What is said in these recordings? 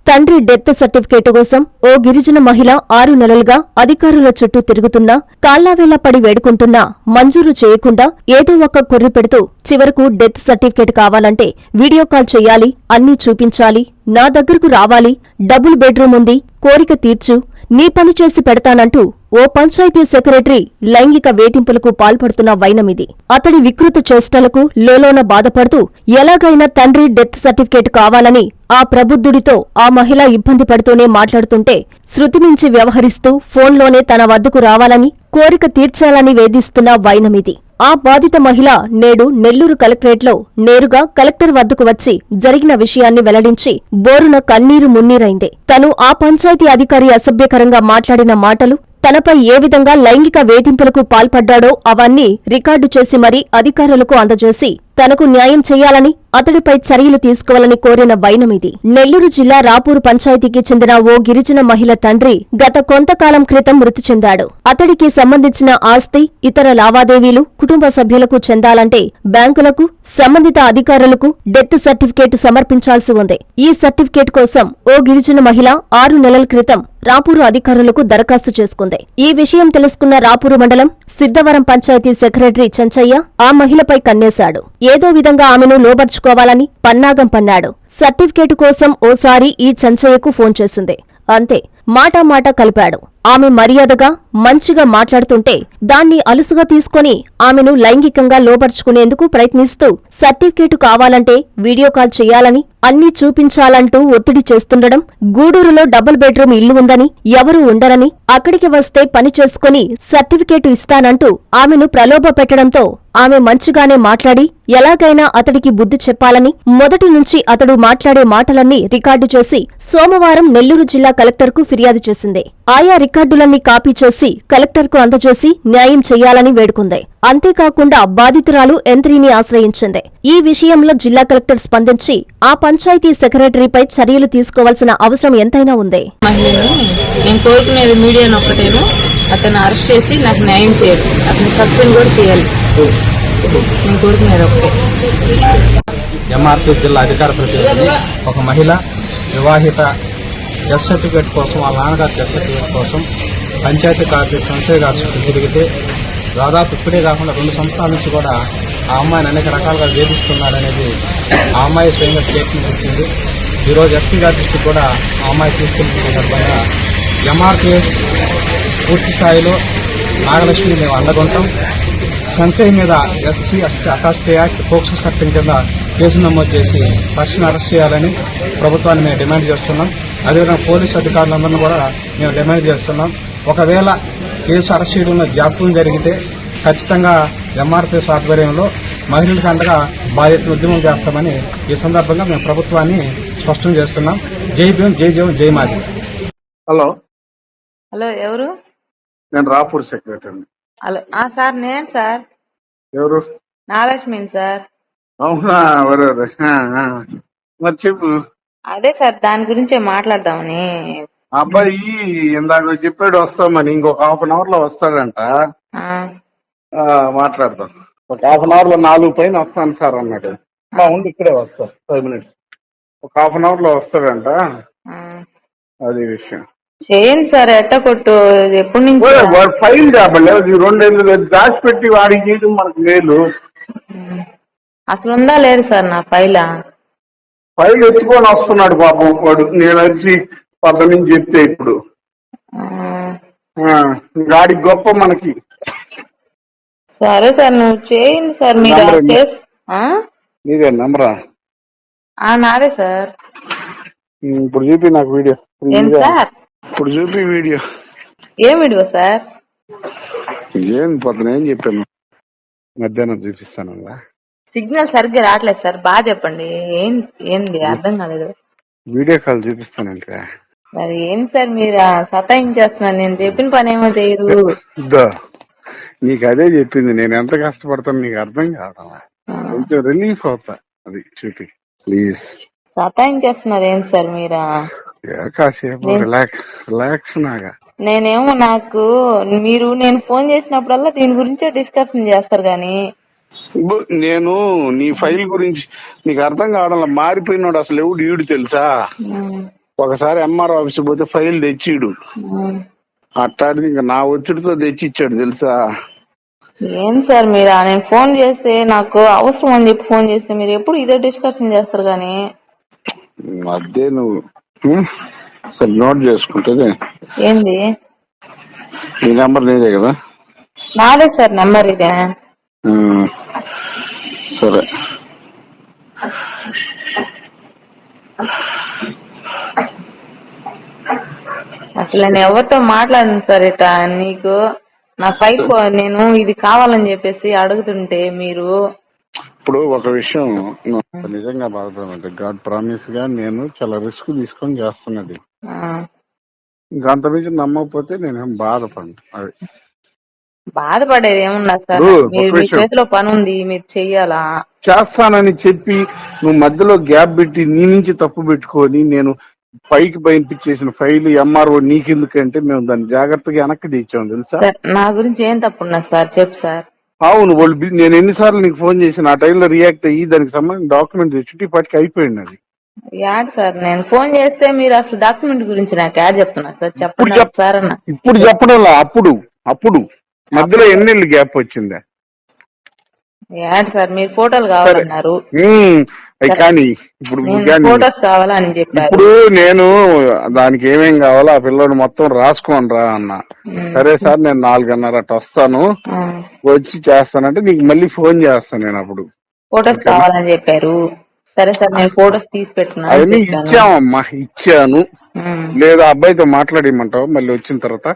తండ్రి death certificate కోసం ఓ గిరిజన మహిళ 6 నెలలుగా అధికారుల చుట్టూ తిరుగుతున్నా కాళ్లావేళ్లా పడి వేడుకుంటున్నా మంజూరు చేయకుండా ఏదో ఒక కొర్రి పెడుతూ చివరకు డెత్ సర్టిఫికేట్ కావాలంటే వీడియో కాల్ చెయ్యాలి, అన్నీ చూపించాలి, నా దగ్గరకు రావాలి, డబుల్ బెడ్రూమ్ ఉంది, కోరిక తీర్చు, నీ పని చేసి పెడతానంటూ ఓ పంచాయతీ సెక్రటరీ లైంగిక వేధింపులకు పాల్పడుతున్న వైనమిది. అతడి వికృత చేష్టలకు లోలోన బాధపడుతూ ఎలాగైనా తండ్రి డెత్ సర్టిఫికేట్ కావాలని ఆ ప్రబుద్ధుడితో ఆ మహిళ ఇబ్బంది పడుతూనే మాట్లాడుతుంటే శృతిమించి వ్యవహరిస్తూ ఫోన్లోనే తన వద్దకు రావాలని, కోరిక తీర్చాలని వేధిస్తున్న వైనమిది. ఆ బాధిత మహిళ నేడు నెల్లూరు కలెక్టరేట్లో నేరుగా కలెక్టర్ వద్దకు వచ్చి జరిగిన విషయాన్ని వెల్లడించి బోరున కన్నీరు మున్నీరైంది. తను ఆ పంచాయతీ అధికారి అసభ్యకరంగా మాట్లాడిన మాటలు, తనపై ఏ విధంగా లైంగిక వేధింపులకు పాల్పడ్డాడో అవన్నీ రికార్డు చేసి మరీ అధికారులకు అందజేసి తనకు న్యాయం చేయాలని, అతడిపై చర్యలు తీసుకోవాలని కోరిన వైనమిది. నెల్లూరు జిల్లా రాపూరు పంచాయతీకి చెందిన ఓ గిరిజన మహిళ తండ్రి గత కొంతకాలం క్రితం మృతి చెందాడు. అతడికి సంబంధించిన ఆస్తి, ఇతర లావాదేవీలు కుటుంబ సభ్యులకు చెందాలంటే బ్యాంకులకు, సంబంధిత అధికారులకు డెత్ సర్టిఫికేట్ సమర్పించాల్సి ఉంది. ఈ సర్టిఫికేట్ కోసం ఓ గిరిజన మహిళ 6 నెలల క్రితం రాపూరు అధికారులకు దరఖాస్తు చేసుకుంది. ఈ విషయం తెలుసుకున్న రాపూరు మండలం సిద్ధవరం పంచాయతీ సెక్రటరీ చెంచయ్య ఆ మహిళపై కన్నేశాడు. ఏదో విధంగా ఆమెను లోబర్చుకోవాలని పన్నాగం పన్నాడు. సర్టిఫికేటు కోసం ఓసారి ఈ చెంచయ్యకు ఫోన్ చేసింది. అంతే, మాట కలిపాడు. ఆమె మర్యాదగా, మంచిగా మాట్లాడుతుంటే దాన్ని అలుసుగా తీసుకుని ఆమెను లైంగికంగా లోబర్చుకునేందుకు ప్రయత్నిస్తూ సర్టిఫికేటు కావాలంటే వీడియో కాల్ చెయ్యాలని, అన్నీ చూపించాలంటూ ఒత్తిడి చేస్తుండడం, గూడూరులో డబుల్ బెడ్రూమ్ ఇల్లు ఉందని, ఎవరూ ఉండరని, అక్కడికి వస్తే పని చేసుకుని సర్టిఫికేటు ఇస్తానంటూ ఆమెను ప్రలోభ పెట్టడంతో ఆమె మంచిగానే మాట్లాడి ఎలాగైనా అతడికి బుద్ధి చెప్పాలని మొదటి నుంచి అతడు మాట్లాడే మాటలన్నీ రికార్డు చేసి సోమవారం నెల్లూరు జిల్లా కలెక్టర్కు ఫిర్యాదు చేసింది. ఆయా రికార్డులన్నీ కాపీ చేసి కలెక్టర్కు అందజేసి న్యాయం చెయ్యాలని వేడుకుంది. అంతేకాకుండా బాధితురాలు ఎంత్రీని ఆశ్రయించింది. ఈ విషయంలో జిల్లా కలెక్టర్ స్పందించి ఆ పంచాయతీ సెక్రటరీపై చర్యలు తీసుకోవాల్సిన అవసరం ఎంతైనా ఉంది. నేను కోరుకునేది మీడియాను ఒక్కటేను, అతను అరెస్ట్ చేసి నాకు న్యాయం చేయాలి, అతను సస్పెండ్ కూడా చేయాలి. నేను కోరుకునేది ఒకటే. ఎంఆర్పీ జిల్లా అధికార ప్రతినిధి ఒక మహిళ వివాహిత డెత్ సర్టిఫికేట్ కోసం, వాళ్ళ నాన్నగారి డెత్ సర్టిఫికేట్ కోసం పంచాయతీ కార్యదర్శి సంశయ్ గారి చుట్టూ తిరిగితే దాదాపు ఇప్పుడే కాకుండా 2 సంవత్సరాల నుంచి కూడా ఆ అమ్మాయిని అనేక రకాలుగా వేధిస్తున్నాడనేది ఆ అమ్మాయి స్వయంగా స్టేట్మెంట్ ఇచ్చింది. ఈరోజు ఎస్పీ గారి దృష్టికి కూడా ఆ అమ్మాయి తీసుకెళ్తున్న సందర్భంగా ఎంఆర్పిఎస్ పూర్తి స్థాయిలో నాగలక్ష్మి మేము అండగొంటాం. సంశయ్ మీద ఎస్సీ అట్రాసిటీ యాక్ట్ పోక్సో చట్టం కింద కేసు నమోదు చేసి పర్సన్ అరెస్ట్ చేయాలని ప్రభుత్వాన్ని మేము డిమాండ్ చేస్తున్నాం. అదేవిధంగా పోలీసు అధికారులందరినీ కూడా మేము డిమాండ్ చేస్తున్నాం. ఒకవేళ కేసు అరెస్ట్ చేయడంలో జాప్యం జరిగితే ఖచ్చితంగా ఎంఆర్పిఎస్ ఆధ్వర్యంలో మహిళలకు అండగా బాధ్యతను ఉద్యమం చేస్తామని ఈ సందర్భంగా మేము ప్రభుత్వాన్ని స్పష్టం చేస్తున్నాం. జై భీమ్, జై జవాన్, జై మాజీ. హలో హలో, ఎవరు? నేను రాపూర్ సెక్రటరీ. హలో సార్, నేను సార్. ఎవరు? నాగలక్ష్మిని సార్. అవునా, మరి చెప్పు. అదే సార్, దాని గురించే మాట్లాడదామని. అబ్బాయి ఇందాక చెప్పాడు వస్తామని, ఇంకొక హాఫ్ అన్ అవర్ లో వస్తాడంట. మాట్లాడదాం. ఒక హాఫ్ అన్ అవర్ లో 4 పైన వస్తాను సార్ అన్నాడు. ఉండి ఇక్కడే వస్తా, 5 minutes. ఒక హాఫ్ అన్ అవర్ లో వస్తాడంట. అది విషయం. చేయండి సార్, ఎట్ట కొట్టు. ఎప్పటి నుంచి వాడు ఫైల్ రాబడలేదు. 2 ఏళ్ళు దాచిపెట్టి వాడికి చేయడం మనకు మేలు. అసలు ఉందా లేదు సార్ నా ఫైల్ ఎత్తుకొని వస్తున్నాడు పాపం వాడు. నేను వచ్చి పక్క నుంచి చెప్తే ఇప్పుడు గాడి గొప్ప మనకి. సరే సార్, నువ్వు చేయండి సార్. మీరు నీదే నంబరా? నాదే సార్. ఇప్పుడు చూపి నాకు వీడియో. సార్ ఇప్పుడు చూపి వీడియో. ఏం వీడియో సార్? ఏం పొద్దున ఏం చెప్పాను, మధ్యాహ్నం చూపిస్తాను. సిగ్నల్ సరిగ్గా రావట్లేదు సార్, బాగా చెప్పండి. ఏంది అర్థం కాలేదు. వీడియో కాల్ చూపిస్తానంటే మరి ఏంటి సార్ మీరు సతాయించేస్తున్నారు? నేను చెప్పిన పని ఏమో చేయరు. నీకు అదే చెప్పింది. నేను ఎంత కష్టపడతాను నీకు అర్థం కావడం. కొంచెం రిలీఫ్ అవుతా. అది చూపి ప్లీజ్. సతాయించేస్తున్నారు ఏంటి సార్ మీరు? కాసేపు రిలాక్స్ నాగా. నేనేమో నేను ఫోన్ చేసినప్పుడల్లా దీని గురించే డిస్కషన్ చేస్తారు కానీ నేను నీ ఫైల్ గురించి నీకు అర్థం కావడం. మారిపోయినాడు అసలు ఎవడు ఈడు తెలుసా? ఒకసారి ఎంఆర్ ఆఫీస్ పోతే ఫైల్ తెచ్చిడు, అట్టాడిది ఇంకా నా ఒత్తిడితో తెచ్చి ఇచ్చాడు తెలుసా. ఏం సార్ మీరు నేను ఫోన్ చేస్తే నాకు అవసరం అని చెప్పి ఫోన్ చేస్తే మీరు ఎప్పుడు ఇదే డిస్కషన్ చేస్తారు కానీ. అదే నువ్వు సరే నోట్ చేసుకుంటుంది. ఏంది ఈ నెంబర్ నీదే కదా? నాదే సార్ నెంబర్ ఇదే. సరే అసలు నేను ఎవరితో మాట్లాడను సార్ ఇట. నీకు నా ఫైల్ నేను ఇది కావాలని చెప్పేసి అడుగుతుంటే మీరు. ఇప్పుడు ఒక విషయం నిజంగా బాధపడమంటే గాడ్ ప్రామిస్ గా నేను చాలా రిస్క్ తీసుకొని చేస్తున్నది. ఇంకా అంతమించి నమ్మకపోతే నేనేం బాధపడను. అది బాధపడేది ఏమున్నా సార్, మీరు మీ చేతిలో పని ఉంది, మీరు చెయ్యాలా. చేస్తానని చెప్పి నువ్వు మధ్యలో గ్యాప్ పెట్టి నీ నుంచి తప్పు పెట్టుకొని నేను పైకి పంపించేసిన ఫైల్ ఎంఆర్ఓ నీకెందుకంటే మేము దాన్ని జాగ్రత్తగా వెనక్కి తెచ్చాము తెలుసా. నా గురించి ఏం తప్పున్నా సార్, చెప్పు సార్. అవును వాళ్ళు నేను ఎన్నిసార్లు నీకు ఫోన్ చేసిన ఆ టైంలో రియాక్ట్ అయ్యి దానికి సంబంధించిన డాక్యుమెంట్ తెచ్చి పట్టుకు అయిపోయింది అది. యాడ్ సార్ నేను ఫోన్ చేస్తే మీరు అసలు డాక్యుమెంట్ గురించి నాకు యాడ్ చెప్తున్నా సార్, చెప్పండి సార్ అన్న. ఇప్పుడు చెప్పడంలా అప్పుడు మధ్యలో ఎన్నేళ్ళు గ్యాప్ వచ్చిందా? యాడ్ సార్ మీరు ఫోటోలు కావాలన్నారు కానీ ఇప్పుడు ఫోటోస్ కావాలని చెప్పారు. ఇప్పుడు నేను దానికి ఏమేం కావాలో ఆ పిల్లోడు మొత్తం రాసుకోని రా అన్న. సరే సార్ నేను 4:30 అట్ట వస్తాను, వచ్చి చేస్తానంటే నీకు మళ్ళీ ఫోన్ చేస్తాను నేను. అప్పుడు ఫోటోస్ కావాలని చెప్పారు. సరే సార్ నేను ఫోటోస్ తీసి పెట్టుకున్నాను. అవన్నీ ఇచ్చామమ్మా, ఇచ్చాను. లేదా అబ్బాయితో మాట్లాడేయమంటావు మళ్ళీ వచ్చిన తర్వాత?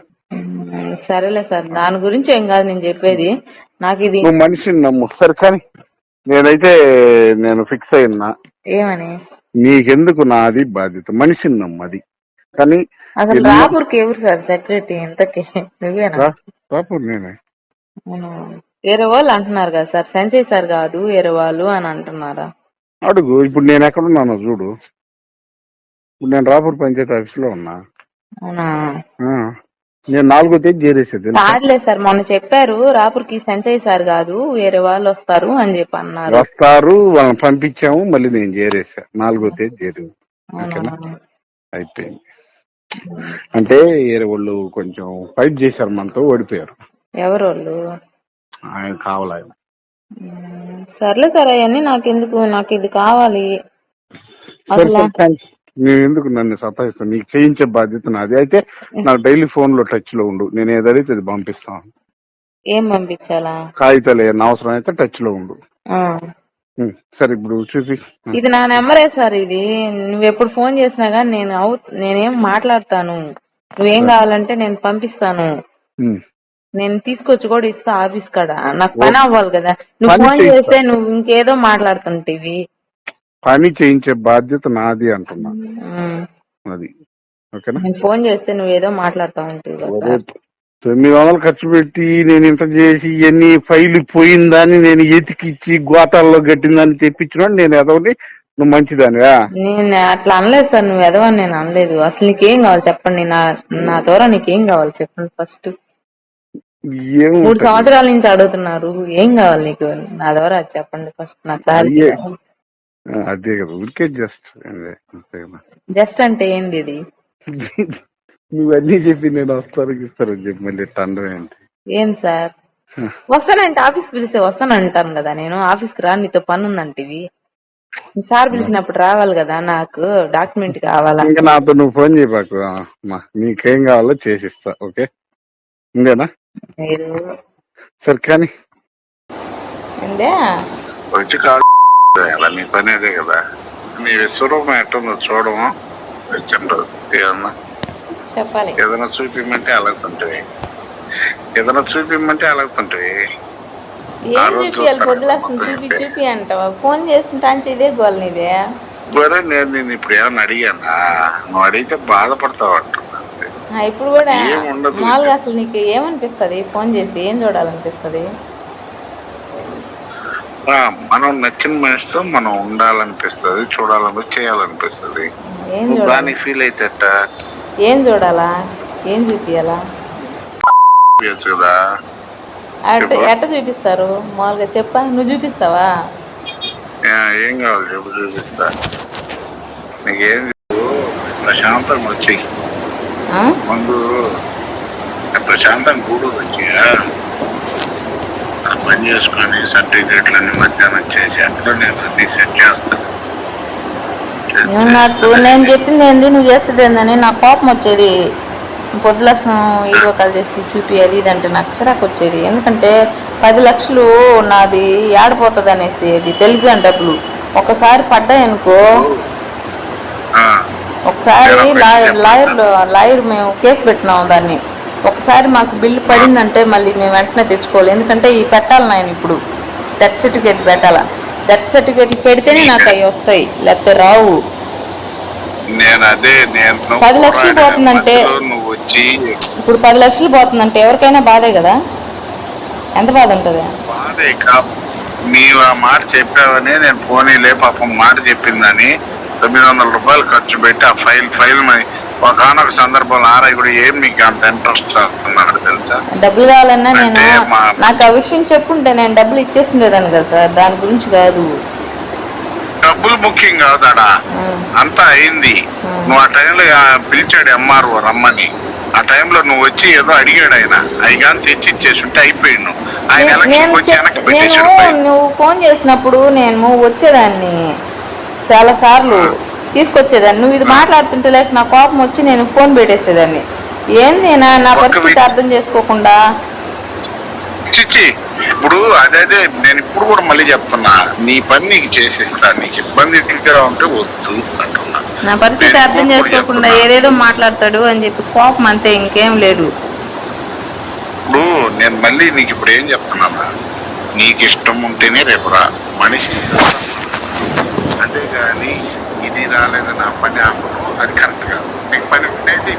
సరేలే సార్ దాని గురించి ఏం కాదు నేను చెప్పేది. నాకు ఇది నువ్వు మనిషిని నమ్ము. సరే కానీ నేనైతే నేను ఫిక్స్ అయినా ఏమని నీకెందుకు నాది బాధ్యత, మనిషిని నమ్ము. అది కానీ అసలు రాపూర్కి ఎవరు సార్ సెక్రటరీ? ఎంతకి నువ్వేనా? రాపూర్ నేనే. వేరే వాళ్ళు అంటున్నారు కదా సార్, సంజయ్ సార్ కాదు వేరే వాళ్ళు అని అంటున్నారా? అడుగు. ఇప్పుడు నేను ఎక్కడున్నానో చూడు. ఇప్పుడు నేను రాపూర్ పంచాయతీ ఆఫీస్ లో ఉన్నా. అవునా? నేను 4వ తేదీ చేరేసేది. కాదులే సార్ మొన్న చెప్పారు రాపూర్కి సంజయ్ సార్ కాదు వేరే వాళ్ళు వస్తారు అని చెప్పి అన్నారు. వస్తారు, వాళ్ళని పంపించాము, మళ్ళీ నేను చేరేసా. 4వ తేదీ చేరింది. అయిపోయింది. అంటే వేరే వాళ్ళు కొంచెం ఫైట్ చేశారు మనతో, ఓడిపోయారు. ఎవరు వాళ్ళు? ఆయన కావాలి. సర్లే సార్ అవన్నీ నాకెందుకు, నాకు ఇది కావాలి. నేను ఎందుకు నన్ను సతాయిస్తాను? నీకు చేయించే బాధ్యత నాది. అయితే నాకు డైలీ ఫోన్ లో టచ్ లో ఉండు. నేను ఏదైతే అది పంపిస్తాను. ఏం పంపించాలా? కాగితాలు ఏమన్నా అవసరం అయితే టచ్ లో ఉండు. సరే ఇప్పుడు చూసి. ఇది నా నెంబరే సార్. ఇది నువ్వు ఎప్పుడు ఫోన్ చేసినా కానీ నేనేం మాట్లాడతాను. నువ్వేం కావాలంటే నేను పంపిస్తాను. నేను తీసుకొచ్చి కూడా ఇస్తా ఆఫీస్ కాడ. నాకు పని అవ్వాలి కదా. నువ్వు ఫోన్ చేస్తే నువ్వు ఇంకేదో మాట్లాడుతుంటివి. పని చేయించే బాధ్యత నాది అంటున్నా. అది ఓకేనా? నేను ఫోన్ చేస్తే నువ్వేదో మాట్లాడుతూ ఉంటావు. 900 ఖర్చు పెట్టి నేను ఇంత చేసి ఇవన్నీ ఫైల్ పోయిందని నేను ఎతికిచ్చి గోతాల్లో గట్టిందని తెప్పించిన నేను ఎదవని, నువ్వు మంచిదానివా? నేను అట్లా అనలేదు సార్. నువ్వు ఎదవని నేను అనలేదు. అసలు నీకేం కావాలి చెప్పండి. నా ద్వారా నీకేం కావాలి చెప్పండి ఫస్ట్. 3 సంవత్సరాల నుంచి అడుగుతున్నారు. ఏం కావాలి నీకు నా ద్వారా చెప్పండి ఫస్ట్. నాకు అదే కదా ఊరికే జస్ట్ అంటే ఏంది ఇది? నువ్వన్నీ చెప్పి నేను వస్తాను చెప్పి మళ్ళీ తండ్రి ఏంటి? ఏం సార్ వస్తానంటే ఆఫీస్ పిలిస్తే వస్తానంటాను కదా. నేను ఆఫీస్కి రా, నీతో పని ఉందంటివి. సార్ పిలిచినప్పుడు రావాలి కదా. నాకు డాక్యుమెంట్ కావాలా. ఇంకా నాతో నువ్వు ఫోన్ చేయబాకు. నీకేం కావాలో చేసిస్తా. ఓకే ఇందేనా? సరే కానీ వచ్చి కాదు నీ పని అదే కదా. నీ విశ్వరూపం ఎట్టుందో చూడము. ఏమన్నా చెప్పాలి. ఏదైనా చూపిమంటే అలాగుతుంటవి. ఏం చూపించాలి? పొద్దుల చూపి అంటావా? ఫోన్ చేస్తుంటా ఇదే గోల్ నీదే. సరే నేను ఇప్పుడు ఏమన్నా అడిగానా? నువ్వు అడిగితే బాధపడతావు అంటున్నా. ఇప్పుడు కూడా మామూలుగా అసలు నీకు ఏమనిపిస్తుంది? ఫోన్ చేసి ఏం చూడాలనిపిస్తుంది? మనం నచ్చిన మనిషితో మనం ఉండాలనిపిస్తుంది, చేయాలనిపిస్తుంది. దానికి ఫీల్ అయితే ఏం చూడాలా? ఏం చూపియాలా? కదా ఎట్ట చూపిస్తారు మామూలుగా చెప్పా? నువ్వు చూపిస్తావా? ఏం కావాలి చెప్పు, చూపిస్తా. నీకేం ప్రశాంతంగా వచ్చేయి. ఆ? ముందు ప్రశాంతంగా గూడూరు వచ్చి పని చేసుకొని సర్టిఫికేట్లన్నీ మధ్యాహ్నం చేసి అక్కడ నేను అన్ని సెట్ చేస్తాను. నేను చెప్పింది ఏంది, నువ్వు చేసేది ఏందని నాకు కోపం వచ్చేది. పొద్దులసం ఈవకాలు చేసి చూపియాలి ఇదంటే నాకు చిరాకు వచ్చేది. ఎందుకంటే 10 లక్షలు నాది ఏడిపోతుంది అనేసి, అది తెలుగు అని డబ్బులు ఒకసారి పడ్డాయనుకో, ఒకసారి లాయర్ మేము కేసు పెట్టినాము దాన్ని, ఒకసారి మాకు బిల్లు పడిందంటే మళ్ళీ మేము వెంటనే తెచ్చుకోవాలి. ఎందుకంటే ఈ పెట్టాలి నాయన, ఇప్పుడు డెత్ సర్టిఫికేట్ పెట్టాలా, డెత్ సర్టిఫికేట్ పెడితేనే నాకు అవి వస్తాయి, లేకపోతే రావు. నేను 10 లక్షలు పోతుందంటే, ఇప్పుడు 10 లక్షలు పోతుందంటే ఎవరికైనా బాధే కదా, ఎంత బాధ ఉంటుంది. బాధే నీవు ఆ మాట చెప్పావని నేను పోనీలే పాపం మాట చెప్పిందని 900 రూపాయలు ఖర్చు పెట్టి ఆ ఫైల్ ఒకనొక సందర్భంలో ఆరాయి కూడా ఏం మీకు అంత ఇంట్రెస్ట్ అన్నాడు తెలుసా. డబ్బులు కావాలన్నా నేను నాకు ఆ విషయం చెప్పుంటే నేను డబ్బులు ఇచ్చేసి ఉండేదాన్ని కదా సార్, దాని గురించి కాదు. డబ్బులు ముఖ్యం కాదాడా, అంతా అయింది. నువ్వు ఆ టైంలో పిలిచాడు ఎంఆర్ఓ రమ్మని, ఆ టైంలో నువ్వు వచ్చి ఏదో అడిగాడు ఆయన, అవి కానీ తెచ్చి ఇచ్చేసి ఉంటే అయిపోయిండు. నువ్వు ఫోన్ చేసినప్పుడు నేను వచ్చేదాన్ని చాలా సార్లు, తీసుకొచ్చేదాన్ని. నువ్వు ఇది మాట్లాడుతుంటే లేక నా కోపం వచ్చి నేను ఫోన్ పెట్టేసేదాన్ని. ఏంది నా పరిస్థితి అర్థం చేసుకోకుండా. చిచ్చి ఇప్పుడు అదే నేను ఇప్పుడు కూడా మళ్ళీ చెప్తున్నా, నీ పని నీకు చేసిస్తా, నీకు ఇబ్బంది ఉంటే వద్దు అంటున్నా. నా పరిస్థితి అర్థం చేసుకోకుండా ఏదేదో మాట్లాడతాడు అని చెప్పి కోపం, అంతే, ఇంకేం లేదు. ఇప్పుడు నేను మళ్ళీ నీకు ఇప్పుడు ఏం చెప్తున్నా, నీకు ఇష్టం ఉంటేనే రేపు రా, మనిషి అంతేగాని ఇది రాలేదు నా పని ఆపడం అది కరెక్ట్ కాదు. నీకు పని ఉండేది.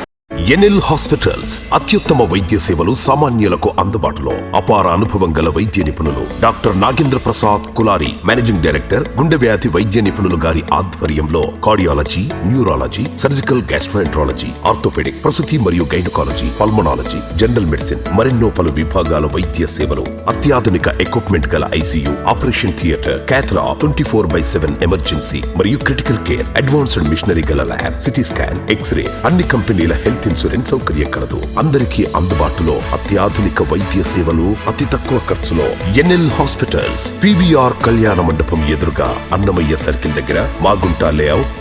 ఎన్ఎల్ హాస్పిటల్స్ అత్యుత్తమ వైద్య సేవలు సామాన్యులకు అందుబాటులో. అపార అనుభవం గల వైద్య నిపుణులు doctor Nagendra Prasad Kulari, managing director, గుండె వ్యాధి వైద్య నిపుణులు గారి ఆధ్వర్యంలో cardiology, neurology, surgical gastroenterology, orthopaedic, ప్రసూతి మరియు గైనకాలజీ, పల్మనాలజీ, జనరల్ మెడిసిన్, మరెన్నో పలు విభాగాల వైద్య సేవలు. అత్యాధునిక ఎక్విప్మెంట్ గల ఐసీయూ, ఆపరేషన్ థియేటర్, క్యాథ్లా, 24/7 ఎమర్జెన్సీ మరియు క్రిటికల్ కేర్, అడ్వాన్స్డ్ మిషనరీ గల ల్యాబ్, సిటీ స్కాన్, ఎక్స్రే, అన్ని కంపెనీల హెల్త్ ఇన్సూరెన్స్ సౌకర్యం కలదు. అందరికీ అందుబాటులో అత్యాధునిక వైద్య సేవలు అతి తక్కువ ఖర్చులో. ఎన్ఎల్ హాస్పిటల్స్, పివిఆర్ కళ్యాణ మండపం ఎదురుగా, అన్నమయ్య సర్కిల్ దగ్గర, మాగుంట లేఅవుట్,